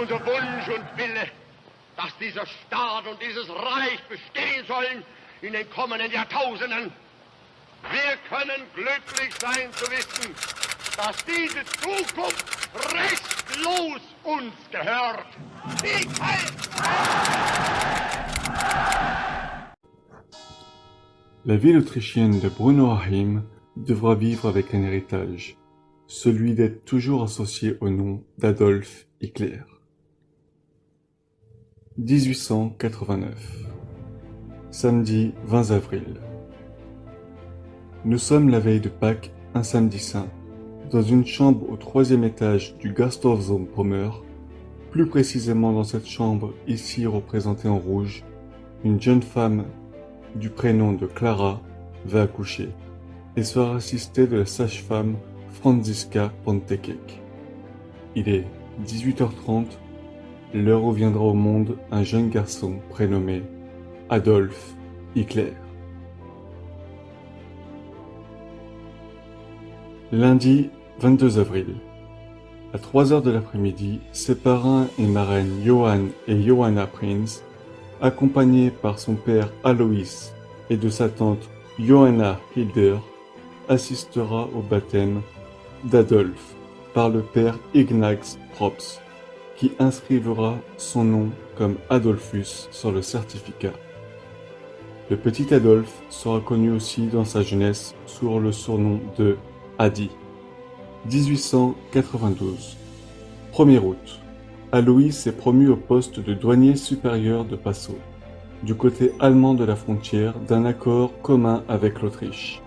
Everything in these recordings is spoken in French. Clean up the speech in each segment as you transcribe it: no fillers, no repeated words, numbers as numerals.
unser Wunsch und Wille, dass dieser Staat und dieses Reich bestehen sollen in den kommenden Jahrtausenden. Wir können glücklich sein zu wissen, dass diese Zukunft restlos uns gehört. Sieg heil! La ville autrichienne de Brunnerheim devra vivre avec un héritage, celui d'être toujours associé au nom d'Adolf Hitler. 1889. Samedi 20 avril. Nous sommes la veille de Pâques, un samedi saint, dans une chambre au 3e étage du Gasthofsbaumer, plus précisément dans cette chambre ici représentée en rouge, une jeune femme du prénom de Clara va accoucher et sera assistée de la sage-femme Franziska Pontekek. Il est 18h30, l'heure où viendra au monde un jeune garçon prénommé Adolf Hitler. Lundi 22 avril. À 3h de l'après-midi, ses parrains et marraines Johann et Johanna Prinz, accompagnés par son père Alois et de sa tante Johanna Hilder, assistera au baptême d'Adolf par le père Ignaz Probst, qui inscrivera son nom comme Adolphus sur le certificat. Le petit Adolphe sera connu aussi dans sa jeunesse sous le surnom de Adi. 1892. 1er août. Alois est promu au poste de douanier supérieur de Passau, du côté allemand de la frontière d'un accord commun avec l'Autriche.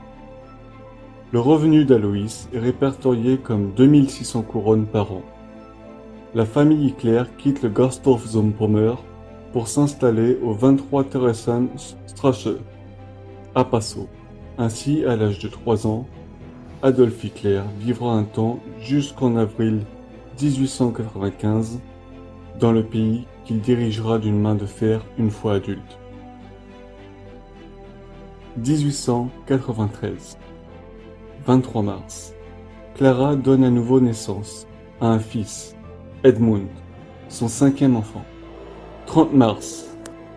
Le revenu d'Alois est répertorié comme 2600 couronnes par an. La famille Hitler quitte le Gasthofsbaumer pour s'installer au 23 Theresienstraße, à Passau. Ainsi, à l'âge de 3 ans, Adolf Hitler vivra un temps jusqu'en avril 1895 dans le pays qu'il dirigera d'une main de fer une fois adulte. 1893. 23 mars. Clara donne à nouveau naissance à un fils, Edmund, son 5e enfant. 30 mars.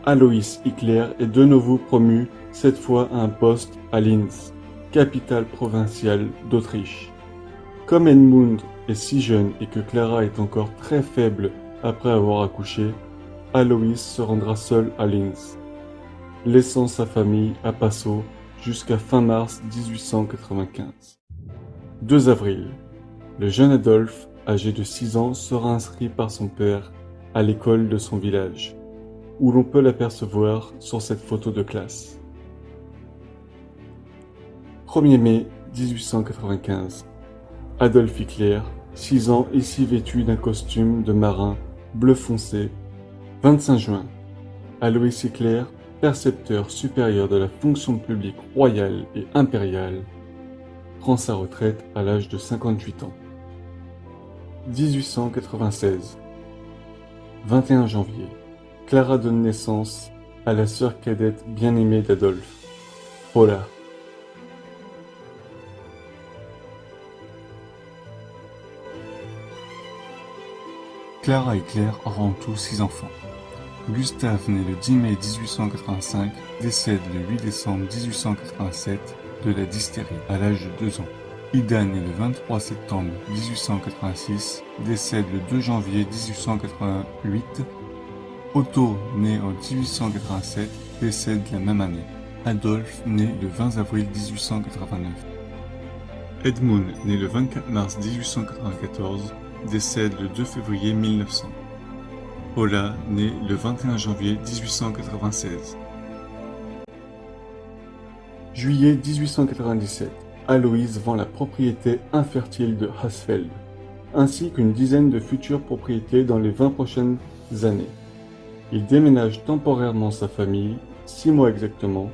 Alois Hitler est de nouveau promu, cette fois à un poste à Linz, capitale provinciale d'Autriche. Comme Edmund est si jeune et que Clara est encore très faible après avoir accouché, Alois se rendra seul à Linz, laissant sa famille à Passau jusqu'à fin mars 1895. 2 avril. Le jeune Adolphe, âgé de 6 ans, sera inscrit par son père à l'école de son village, où l'on peut l'apercevoir sur cette photo de classe. 1er mai 1895. Adolf Hitler, 6 ans, ici vêtu d'un costume de marin bleu foncé. 25 juin. Alois Hitler, percepteur supérieur de la fonction publique royale et impériale, prend sa retraite à l'âge de 58 ans. 1896. 21 janvier. Clara donne naissance à la sœur cadette bien-aimée d'Adolphe, Paula. Clara Hitler aura en tout 6 enfants. Gustave, né le 10 mai 1885, décède le 8 décembre 1887 de la dystérie à l'âge de 2 ans. Ida, né le 23 septembre 1886, décède le 2 janvier 1888. Otto, né en 1887, décède la même année. Adolphe, né le 20 avril 1889. Edmund, né le 24 mars 1894, décède le 2 février 1900. Paula, née le 21 janvier 1896. Juillet 1897. Alois vend la propriété infertile de Hassfeld, ainsi qu'une dizaine de futures propriétés dans les 20 prochaines années. Il déménage temporairement sa famille, 6 mois exactement,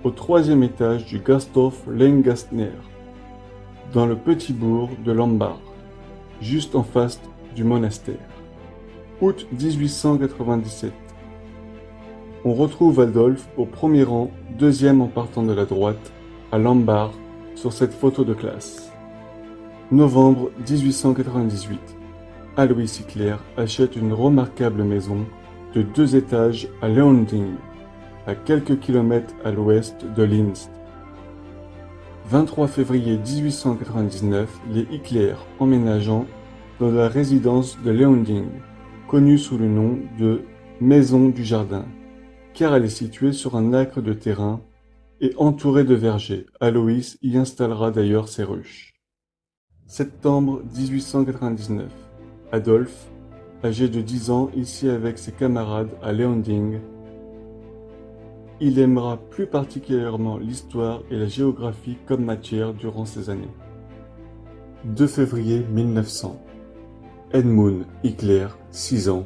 au 3e étage du Gasthof Leingastner, dans le petit bourg de Lambach, juste en face du monastère. Août 1897. On retrouve Adolphe au premier rang, 2e en partant de la droite, à Lambach, sur cette photo de classe. Novembre 1898. Alois Hitler achète une remarquable maison de 2 étages à Leonding, à quelques kilomètres à l'ouest de Linz. 23 février 1899, les Hitler emménageant dans la résidence de Leonding, connue sous le nom de Maison du Jardin, car elle est située sur un acre de terrain et entourée de vergers. Alois y installera d'ailleurs ses ruches. Septembre 1899. Adolphe, âgé de 10 ans, ici avec ses camarades à Leonding. Il aimera plus particulièrement l'histoire et la géographie comme matière durant ces années. 2 février 1900. Edmund Hitler, 6 ans,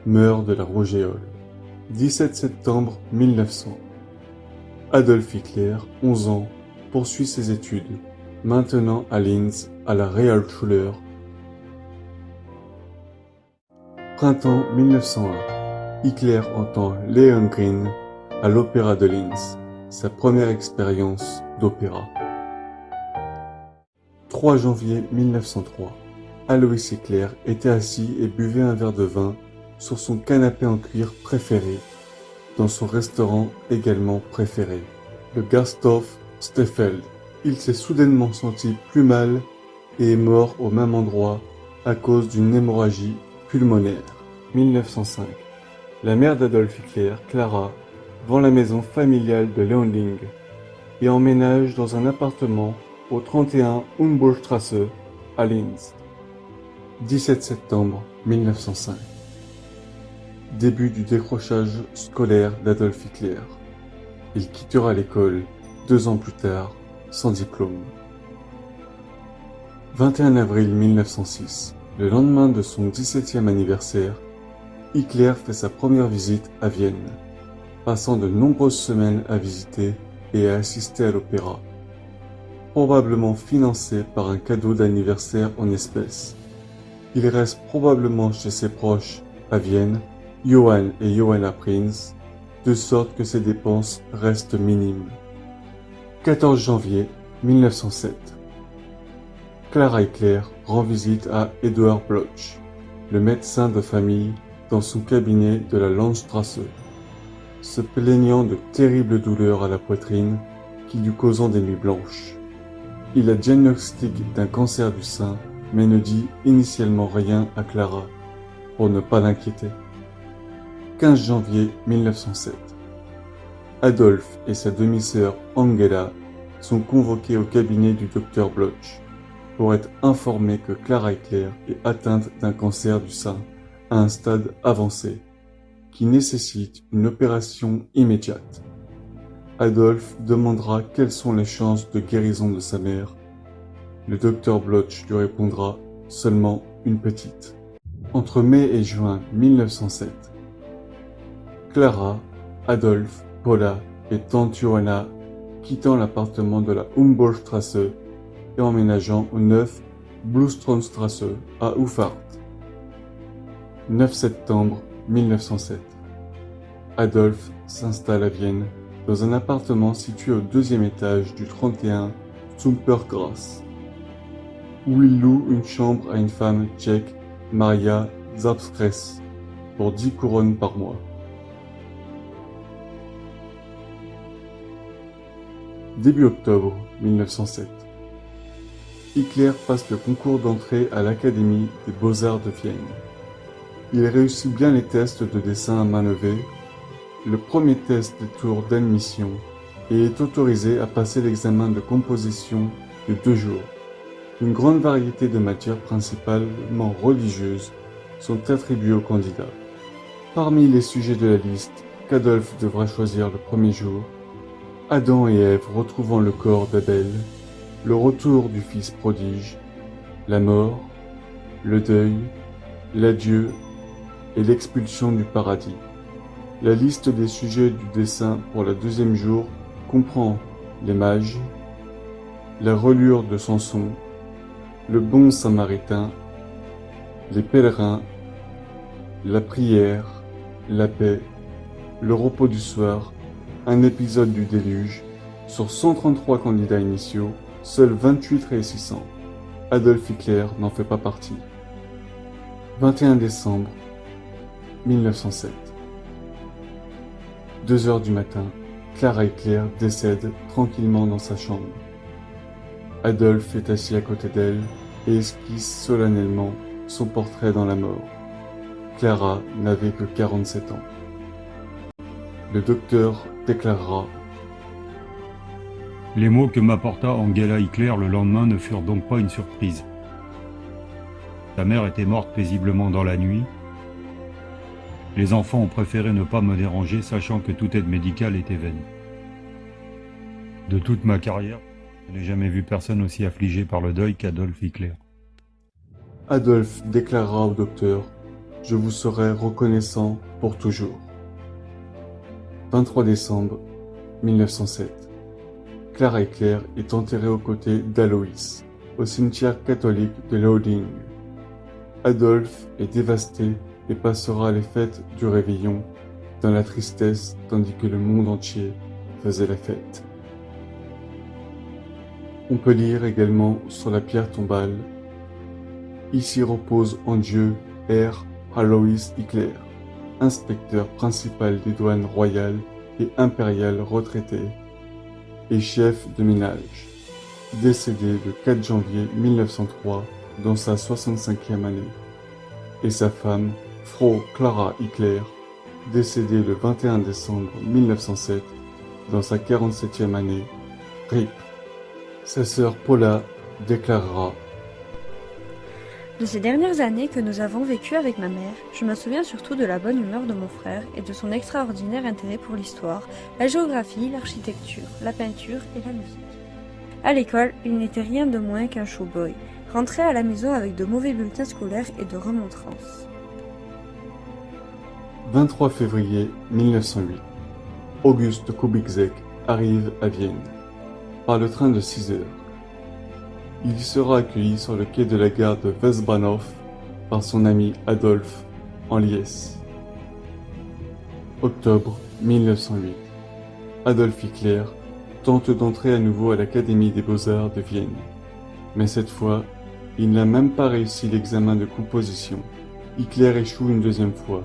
meurt de la rougeole. 17 septembre 1900. Adolf Hitler, 11 ans, poursuit ses études, maintenant à Linz, à la Realschule. Printemps 1901. Hitler entend Lohengrin à l'Opéra de Linz, sa première expérience d'opéra. 3 janvier 1903. Alois Hitler était assis et buvait un verre de vin sur son canapé en cuir préféré, dans son restaurant également préféré, le Gasthof Steffeld. Il s'est soudainement senti plus mal et est mort au même endroit à cause d'une hémorragie pulmonaire. 1905. La mère d'Adolf Hitler, Clara, vend la maison familiale de Leonding et emménage dans un appartement au 31 Humboldtstrasse à Linz. 17 septembre 1905. Début du décrochage scolaire d'Adolf Hitler. Il quittera l'école 2 ans plus tard, sans diplôme. 21 avril 1906. Le lendemain de son 17e anniversaire, Hitler fait sa première visite à Vienne, passant de nombreuses semaines à visiter et à assister à l'opéra, probablement financé par un cadeau d'anniversaire en espèces. Il reste probablement chez ses proches à Vienne, Johann et Johanna Prinz, de sorte que ses dépenses restent minimes. 14 janvier 1907. Clara Hitler rend visite à Eduard Bloch, le médecin de famille, dans son cabinet de la Landstrasse, se plaignant de terribles douleurs à la poitrine qui lui causant des nuits blanches. Il a diagnostic d'un cancer du sein, mais ne dit initialement rien à Clara, pour ne pas l'inquiéter. 15 janvier 1907. Adolphe et sa demi-sœur Angela sont convoqués au cabinet du docteur Bloch pour être informés que Clara Hitler est atteinte d'un cancer du sein à un stade avancé, qui nécessite une opération immédiate. Adolphe demandera quelles sont les chances de guérison de sa mère. Le docteur Bloch lui répondra seulement une petite. Entre mai et juin 1907, Clara, Adolphe, Paula et tante Johanna quittant l'appartement de la Humboldtstrasse et emménageant au 9 Bluestronstrasse à Uffart. 9 septembre 1907. Adolphe s'installe à Vienne dans un appartement situé au 2e étage du 31 Zumpergrasse, où il loue une chambre à une femme tchèque, Maria Zapskres, pour 10 couronnes par mois. Début octobre 1907. Hitler passe le concours d'entrée à l'Académie des Beaux-Arts de Vienne. Il réussit bien les tests de dessin à main levée, le premier test des tours d'admission, et est autorisé à passer l'examen de composition de 2 jours. Une grande variété de matières principalement religieuses sont attribuées aux candidats. Parmi les sujets de la liste qu'Adolphe devra choisir le premier jour, Adam et Ève retrouvant le corps d'Abel, le retour du fils prodige, la mort, le deuil, l'adieu et l'expulsion du paradis. La liste des sujets du dessin pour le 2e jour comprend les mages, la relure de Samson, le bon samaritain, les pèlerins, la prière, la paix, le repos du soir, un épisode du déluge. Sur 133 candidats initiaux, seuls 28 réussissants. Adolf Hitler n'en fait pas partie. 21 décembre 1907. 2 heures du matin, Clara Hickler décède tranquillement dans sa chambre. Adolphe est assis à côté d'elle et esquisse solennellement son portrait dans la mort. Clara n'avait que 47 ans. Le docteur déclarera: Les mots que m'apporta Angela Hickler le lendemain ne furent donc pas une surprise. Ta mère était morte paisiblement dans la nuit. Les enfants ont préféré ne pas me déranger, sachant que toute aide médicale était vaine. De toute ma carrière, je n'ai jamais vu personne aussi affligé par le deuil qu'Adolphe Hickler. Adolphe déclarera au docteur: Je vous serai reconnaissant pour toujours. 23 décembre 1907. Clara Hickler est enterrée aux côtés d'Aloïs, au cimetière catholique de Loading. Adolphe est dévasté et passera les fêtes du réveillon dans la tristesse tandis que le monde entier faisait la fête. On peut lire également sur la pierre tombale: Ici repose en Dieu R. Alois Hickler, inspecteur principal des douanes royales et impériales retraité et chef de ménage, décédé le 4 janvier 1903 dans sa 65e année, et sa femme, Frau Clara Hickler, décédée le 21 décembre 1907 dans sa 47e année, RIP. Sa sœur Paula déclarera: De ces dernières années que nous avons vécues avec ma mère, je me souviens surtout de la bonne humeur de mon frère et de son extraordinaire intérêt pour l'histoire, la géographie, l'architecture, la peinture et la musique. À l'école, il n'était rien de moins qu'un showboy, rentré à la maison avec de mauvais bulletins scolaires et de remontrances. 23 février 1908. Auguste Kubitschek arrive à Vienne, par le train de 6 heures. Il y sera accueilli sur le quai de la gare de Westbahnhof par son ami Adolphe en liesse. Octobre 1908. Adolphe Hickler tente d'entrer à nouveau à l'Académie des Beaux-Arts de Vienne. Mais cette fois, il n'a même pas réussi l'examen de composition. Hickler échoue une deuxième fois,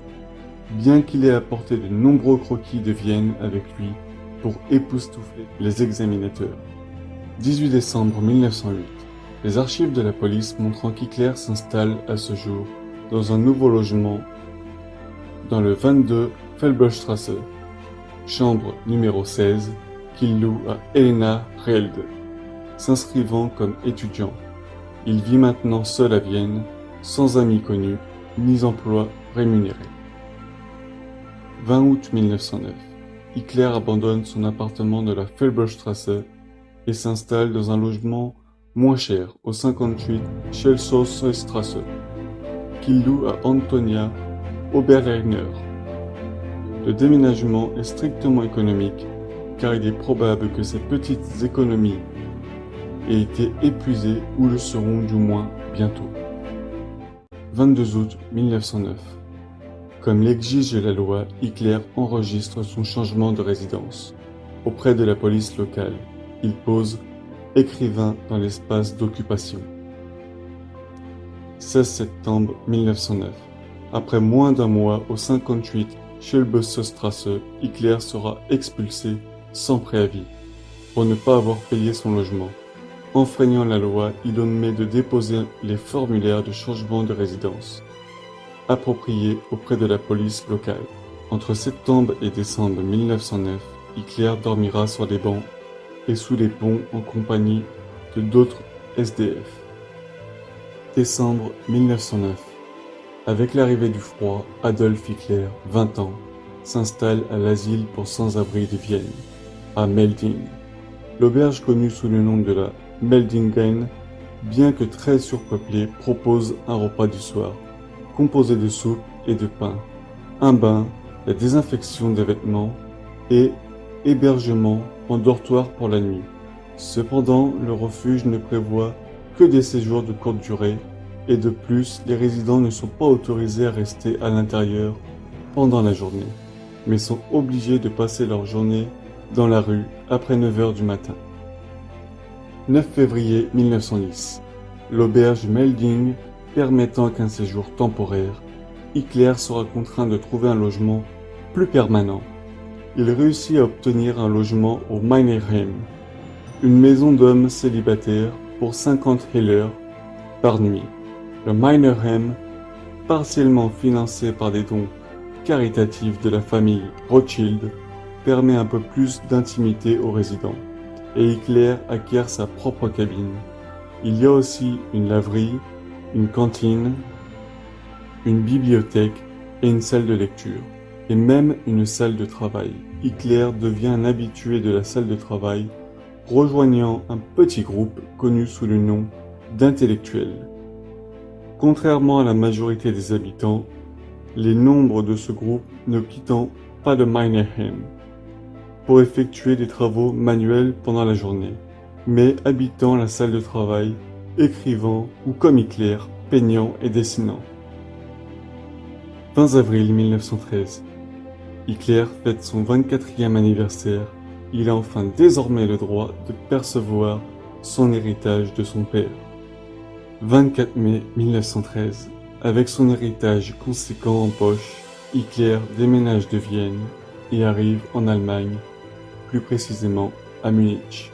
bien qu'il ait apporté de nombreux croquis de Vienne avec lui pour époustoufler les examinateurs. 18 décembre 1908. Les archives de la police montrant qu'Hickler s'installe à ce jour dans un nouveau logement dans le 22 Felberstrasse, chambre numéro 16, qu'il loue à Helena Reelde. S'inscrivant comme étudiant, il vit maintenant seul à Vienne, sans amis connus, ni emploi rémunéré. 20 août 1909. Hickler abandonne son appartement de la Felberstrasse et s'installe dans un logement moins cher au 58 Schelsosstrasse, qu'il loue à Antonia Oberleitner. Le déménagement est strictement économique, car il est probable que ses petites économies aient été épuisées ou le seront du moins bientôt. 22 août 1909. Comme l'exige la loi, Hickler enregistre son changement de résidence. Auprès de la police locale, il pose écrivain dans l'espace d'occupation. 16 septembre 1909. Après moins d'un mois au 58 Schelsosstrasse, Hickler sera expulsé sans préavis pour ne pas avoir payé son logement. Enfreignant la loi, il omet de déposer les formulaires de changement de résidence appropriés auprès de la police locale. Entre septembre et décembre 1909, Hickler dormira sur des bancs et sous les ponts en compagnie de d'autres SDF. Décembre 1909. Avec l'arrivée du froid, Adolphe Hickler, 20 ans, s'installe à l'asile pour sans-abri de Vienne, à Melding. L'auberge connue sous le nom de la Meldingen, bien que très surpeuplée, propose un repas du soir, composé de soupe et de pain, un bain, la désinfection des vêtements et hébergement en dortoir pour la nuit. Cependant, le refuge ne prévoit que des séjours de courte durée et de plus, les résidents ne sont pas autorisés à rester à l'intérieur pendant la journée, mais sont obligés de passer leur journée dans la rue après 9 heures du matin. 9 février 1910. L'auberge Melding permettant qu'un séjour temporaire, Hitler sera contraint de trouver un logement plus permanent. Il réussit à obtenir un logement au Meinerheim, une maison d'hommes célibataires pour 50 Heller par nuit. Le Meinerheim, partiellement financé par des dons caritatifs de la famille Rothschild, permet un peu plus d'intimité aux résidents, et Hitler acquiert sa propre cabine. Il y a aussi une laverie, une cantine, une bibliothèque et une salle de lecture, et même une salle de travail. Hitler devient un habitué de la salle de travail, rejoignant un petit groupe connu sous le nom d'intellectuels. Contrairement à la majorité des habitants, les nombres de ce groupe ne quittant pas le Meinerheim pour effectuer des travaux manuels pendant la journée, mais habitant la salle de travail, écrivant ou comme Hitler, peignant et dessinant. 20 avril 1913. Hitler fête son 24e anniversaire. Il a enfin désormais le droit de percevoir son héritage de son père. 24 mai 1913. Avec son héritage conséquent en poche, Hitler déménage de Vienne et arrive en Allemagne, plus précisément à Munich.